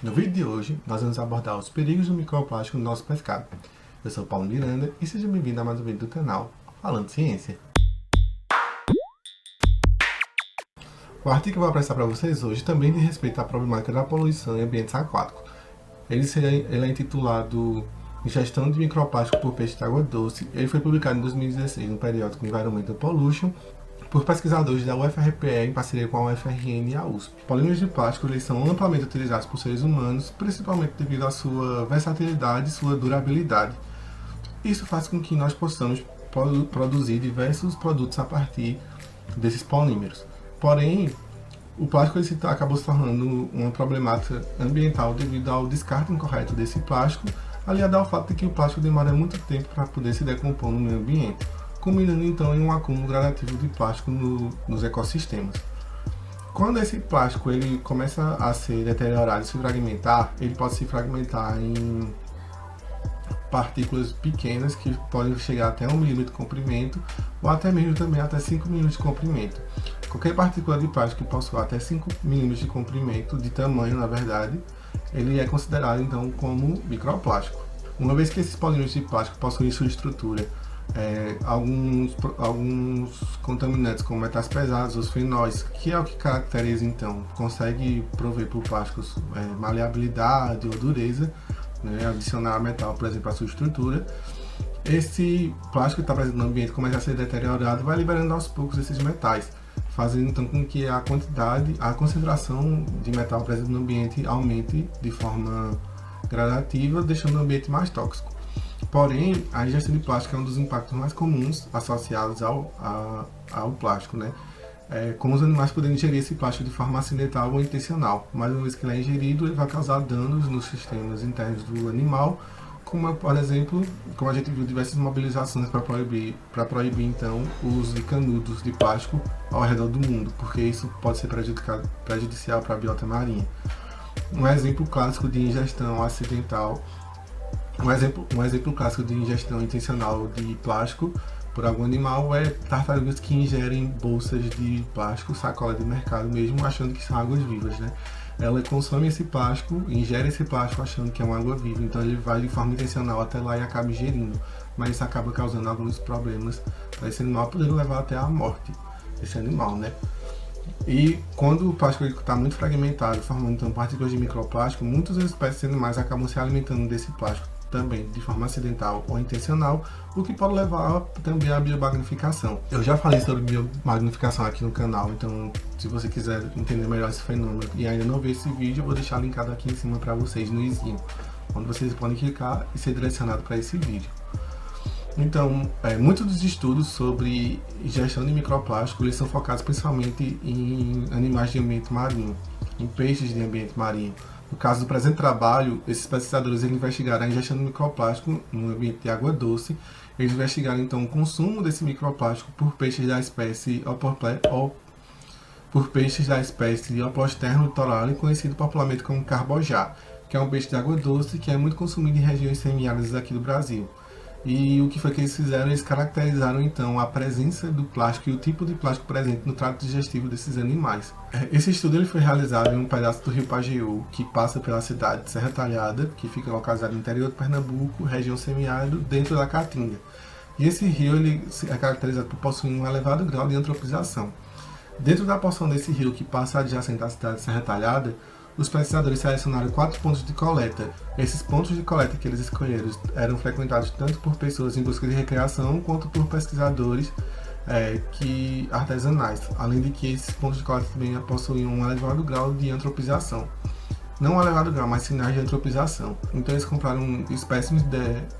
No vídeo de hoje, nós vamos abordar os perigos do microplástico no nosso pescado. Eu sou Paulo Miranda e seja bem-vindo a mais um vídeo do canal Falando Ciência. O artigo que eu vou apresentar para vocês hoje também diz respeito à problemática da poluição em ambientes aquáticos. Ele é intitulado Ingestão de microplástico por peixe de água doce. Ele foi publicado em 2016 no periódico Environmental Pollution por pesquisadores da UFRPE em parceria com a UFRN e a USP. Polímeros de plástico eles são amplamente utilizados por seres humanos, principalmente devido à sua versatilidade e sua durabilidade. Isso faz com que nós possamos produzir diversos produtos a partir desses polímeros. Porém, o plástico acabou se tornando uma problemática ambiental devido ao descarte incorreto desse plástico, aliado ao fato de que o plástico demora muito tempo para poder se decompor no meio ambiente, culminando então em um acúmulo gradativo de plástico nos ecossistemas. Quando esse plástico ele começa a ser deteriorado e se fragmentar, ele pode se fragmentar em partículas pequenas que podem chegar até 1 milímetro de comprimento ou até mesmo também até 5 milímetros de comprimento. Qualquer partícula de plástico que possua até 5 milímetros de comprimento, de tamanho na verdade, ele é considerado então como microplástico. Uma vez que esses polímeros de plástico possuem sua estrutura, alguns contaminantes como metais pesados, os fenóis, que é o que caracteriza então, consegue prover para o plástico maleabilidade ou dureza, né, adicionar metal, por exemplo, à sua estrutura. Esse plástico que está presente no ambiente começa a ser deteriorado, vai liberando aos poucos esses metais, fazendo então com que a concentração de metal presente no ambiente aumente de forma gradativa, deixando o ambiente mais tóxico. Porém, a ingestão de plástico é um dos impactos mais comuns associados ao plástico, né? Como os animais podendo ingerir esse plástico de forma acidental ou intencional. Mais uma vez que ele é ingerido, ele vai causar danos nos sistemas internos do animal, como, por exemplo, como a gente viu diversas mobilizações para proibir então o uso de canudos de plástico ao redor do mundo, porque isso pode ser prejudicial para a biota marinha. Um exemplo clássico de ingestão acidental Um exemplo clássico de ingestão intencional de plástico por algum animal é tartarugas que ingerem bolsas de plástico, sacola de mercado mesmo, achando que são águas vivas, né? Ela consome esse plástico, ingere esse plástico achando que é uma água viva, então ele vai de forma intencional até lá e acaba ingerindo, mas isso acaba causando alguns problemas para esse animal, podendo levar até a morte desse animal, né? E quando o plástico está muito fragmentado, formando então partículas de microplástico, muitas espécies de animais acabam se alimentando desse plástico também de forma acidental ou intencional, o que pode levar também à biomagnificação. Eu já falei sobre biomagnificação aqui no canal, então se você quiser entender melhor esse fenômeno e ainda não viu esse vídeo, eu vou deixar linkado aqui em cima para vocês no izinho, onde vocês podem clicar e ser direcionado para esse vídeo. Então, muitos dos estudos sobre ingestão de microplástico eles são focados principalmente em animais de ambiente marinho, em peixes de ambiente marinho. No caso do presente trabalho, esses pesquisadores investigaram a ingestão de microplástico no ambiente de água doce. Eles investigaram então o consumo desse microplástico por peixes da espécie Oposterno litorale, conhecido popularmente como carbojá, que é um peixe de água doce que é muito consumido em regiões semiáridas aqui do Brasil. E o que foi que eles fizeram? Eles caracterizaram então a presença do plástico e o tipo de plástico presente no trato digestivo desses animais. Esse estudo ele foi realizado em um pedaço do rio Pajeú, que passa pela cidade de Serra Talhada, que fica localizado no interior de Pernambuco, região semiárida, dentro da Caatinga. E esse rio ele é caracterizado por possuir um elevado grau de antropização. Dentro da porção desse rio que passa adjacente à cidade de Serra Talhada, os pesquisadores selecionaram 4 pontos de coleta. Esses pontos de coleta que eles escolheram eram frequentados tanto por pessoas em busca de recreação, quanto por pesquisadores artesanais, além de que esses pontos de coleta também possuíam um elevado grau de antropização. Não um elevado grau, mas sinais de antropização. Então eles compraram espécimes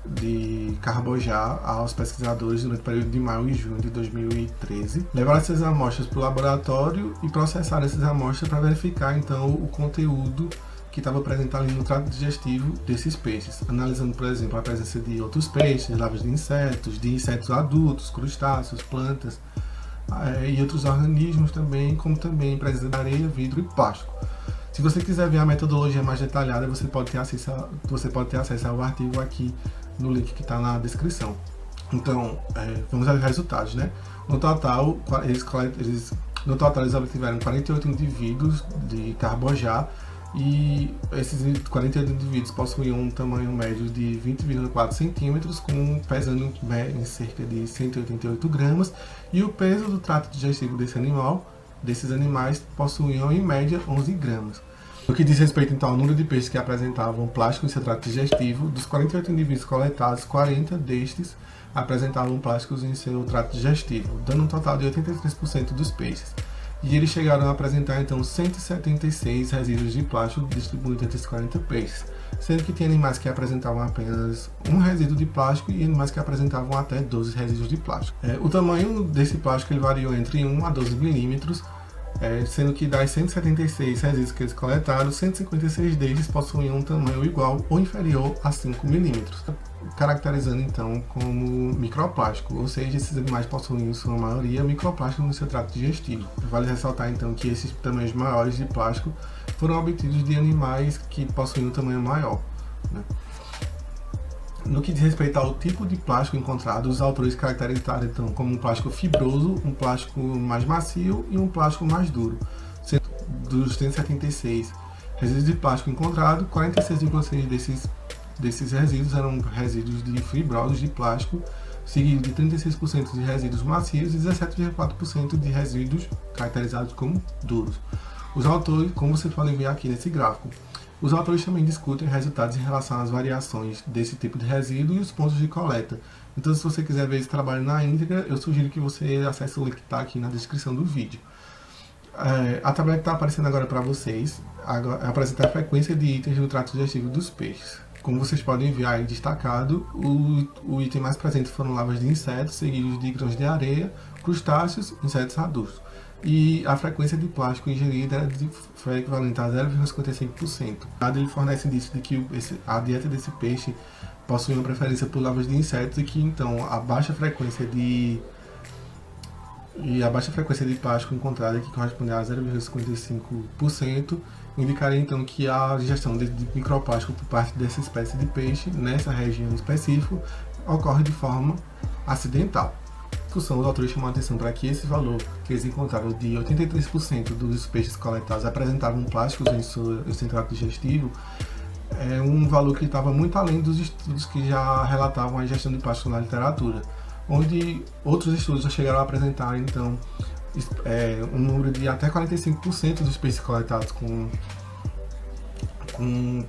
de carbojá aos pesquisadores durante o período de maio e junho de 2013. Levaram essas amostras para o laboratório e processaram essas amostras para verificar então o conteúdo que estava presente ali no trato digestivo desses peixes, analisando, por exemplo, a presença de outros peixes, larvas de insetos adultos, crustáceos, plantas e outros organismos também, como também presença de areia, vidro e plástico. Se você quiser ver a metodologia mais detalhada, você pode ter acesso ao artigo aqui no link que está na descrição. Então, vamos aos resultados, né? No total, eles obtiveram 48 indivíduos de carbojá e esses 48 indivíduos possuíam um tamanho médio de 20,4 centímetros, pesando em cerca de 188 gramas, e o peso do trato digestivo desses animais possuíam em média 11 gramas. No que diz respeito então ao número de peixes que apresentavam plástico em seu trato digestivo, dos 48 indivíduos coletados, 40 destes apresentavam plásticos em seu trato digestivo, dando um total de 83% dos peixes. E eles chegaram a apresentar então 176 resíduos de plástico distribuídos entre os 40 peixes, sendo que tinha animais que apresentavam apenas um resíduo de plástico e animais que apresentavam até 12 resíduos de plástico. O tamanho desse plástico ele variou entre 1 a 12 milímetros, sendo que das 176 resíduos que eles coletaram, 156 deles possuíam um tamanho igual ou inferior a 5 milímetros, caracterizando então como microplástico, ou seja, esses animais possuem em sua maioria microplástico no seu trato digestivo. Vale ressaltar então que esses tamanhos maiores de plástico foram obtidos de animais que possuem um tamanho maior, né? No que diz respeito ao tipo de plástico encontrado, os autores caracterizaram então como um plástico fibroso, um plástico mais macio e um plástico mais duro. Sendo dos 176 resíduos de plástico encontrados, 46,6 desses resíduos eram resíduos de fibrosos de plástico, seguido de 36% de resíduos macios e 17,4% de resíduos caracterizados como duros. Os autores, como vocês podem ver aqui nesse gráfico, os autores também discutem resultados em relação às variações desse tipo de resíduo e os pontos de coleta. Então, se você quiser ver esse trabalho na íntegra, eu sugiro que você acesse o link que está aqui na descrição do vídeo. A tabela que está aparecendo agora para vocês apresenta a frequência de itens no trato digestivo dos peixes. Como vocês podem ver aí destacado, o item mais presente foram larvas de insetos, seguidos de grãos de areia, crustáceos, insetos adultos. E a frequência de plástico ingerida foi equivalente a 0,55%. Ele fornece indício de que a dieta desse peixe possui uma preferência por larvas de insetos e que então a baixa frequência de plástico encontrada, que corresponde a 0,55%, indicaria então que a ingestão de microplástico por parte dessa espécie de peixe, nessa região específica, ocorre de forma acidental. Os autores chamam a atenção para que esse valor que eles encontraram de 83% dos peixes coletados apresentavam plásticos em seu trato digestivo, é um valor que estava muito além dos estudos que já relatavam a ingestão de plástico na literatura, onde outros estudos já chegaram a apresentar então um número de até 45% dos peixes coletados com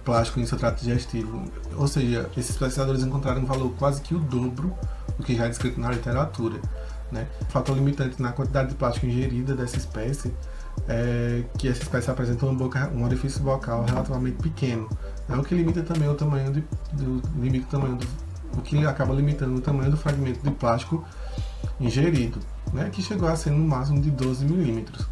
plástico em seu trato digestivo. Ou seja, esses pesquisadores encontraram um valor quase que o dobro do que já é descrito na literatura, né? O fator limitante na quantidade de plástico ingerida dessa espécie é que essa espécie apresenta um orifício bocal relativamente pequeno, né? O que limita também o tamanho o que acaba limitando o tamanho do fragmento de plástico ingerido, né? Que chegou a ser no máximo de 12 milímetros.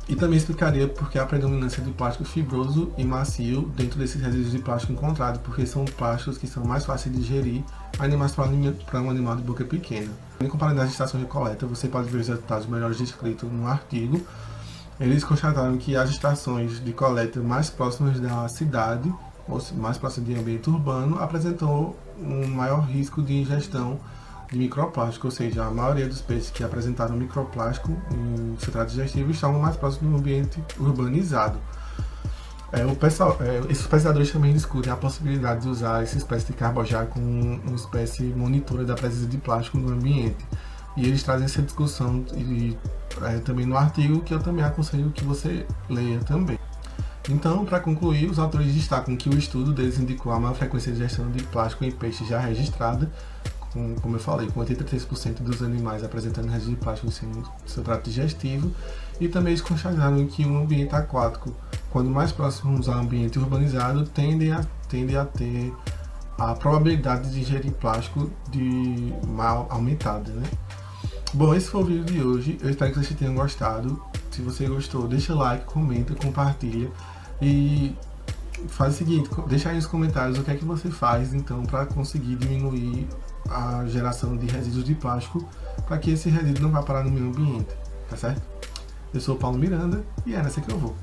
E também explicaria porque a predominância do plástico fibroso e macio dentro desses resíduos de plástico encontrados, porque são plásticos que são mais fáceis de digerir, ainda mais para um animal de boca pequena. Em comparando as estações de coleta, você pode ver os resultados melhores descritos no artigo. Eles constataram que as estações de coleta mais próximas da cidade, ou mais próximas de ambiente urbano, apresentou um maior risco de ingestão de microplástico, ou seja, a maioria dos peixes que apresentaram microplástico em seu trato digestivo estavam mais próximos do ambiente urbanizado. Esses pesquisadores também discutem a possibilidade de usar essa espécie de carbojá como uma espécie monitora da presença de plástico no ambiente. E eles trazem essa discussão também no artigo, que eu também aconselho que você leia também. Então, para concluir, os autores destacam que o estudo deles indicou a maior frequência de ingestão de plástico em peixes já registrada, como eu falei, com 83% dos animais apresentando resíduo de plástico em seu trato digestivo, e também eles constataram que um ambiente aquático, quando mais próximos ao ambiente urbanizado, tende a ter a probabilidade de ingerir plástico de mal aumentada, né? Bom, esse foi o vídeo de hoje, eu espero que vocês tenham gostado. Se você gostou, deixa o like, comenta, compartilha e faz o seguinte, deixa aí nos comentários o que é que você faz então para conseguir diminuir a geração de resíduos de plástico, para que esse resíduo não vá parar no meio ambiente, tá certo? Eu sou o Paulo Miranda e é nessa que eu vou.